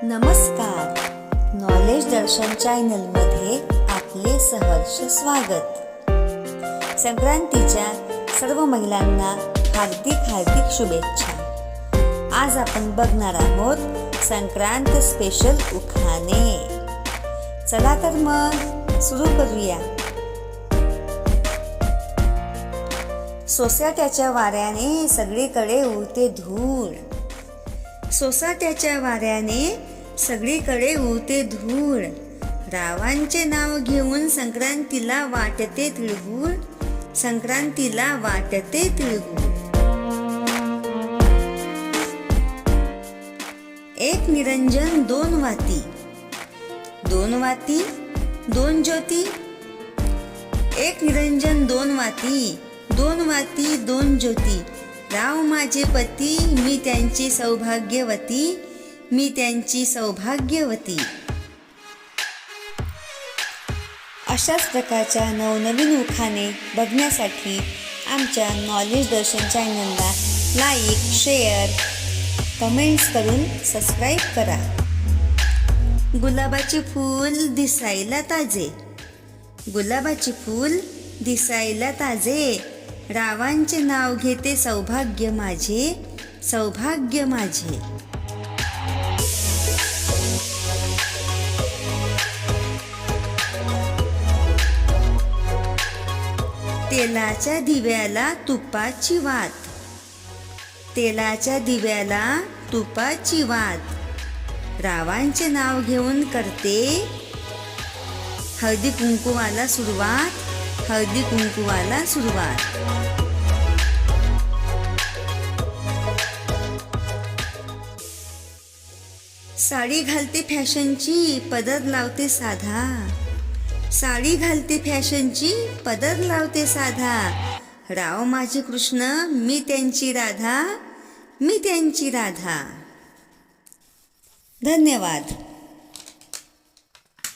नमस्कार, नॉलेज दर्शन चॅनलमध्ये आपले सहर्ष स्वागत। संक्रांतीच्या सर्व महिलांना हार्दिक शुभेच्छा। आज आपण बघणार आहोत संक्रांत स्पेशल उखाणे। चला तर मग सुरू करूया। सोसाट्याच्या वाऱ्याने सगळीकडे उडते धूळ, सोसाट्याच्या वाऱ्याने सगळीकडे उडते धूळ। रावांचे नाव घेऊन संक्रांतीला वाटते तिळगुळ, संक्रांतीला वाटते तिळगुळ। एक निरंजन दोन वाती, दोन वाती दोन ज्योती। एक निरंजन दोन वाती, दोन वाती दोन ज्योती। राव माझे पती, मी त्यांची सौभाग्यवती, मी त्यांची सौभाग्यवती। अशाच प्रकारच्या नवनवीन उखाणे बघण्यासाठी आमच्या नॉलेज दर्शन चॅनलला लाईक, शेअर, कमेंट्स करून सबस्क्राईब करा। गुलाबाचे फूल दिसायला ताजे, गुलाबाचे फूल दिसायला ताजे। रावांचे नाव घेते सौभाग्य माझे, सौभाग्य माझे। तेलाच्या दिव्याला तुपाची वात, तेलाच्या दिव्याला तुपाची वात। रावांचे नाव घेऊन करते हळदी कुंकुवाला सुरुवात, हळदी कुंकुवाला सुरुवात। साडी घालते फॅशनची, पदर लावते साधा, साडी घालते फॅशनची, पदर लावते साधा। राव माझे कृष्ण, मी त्यांची राधा, मी त्यांची राधा। धन्यवाद।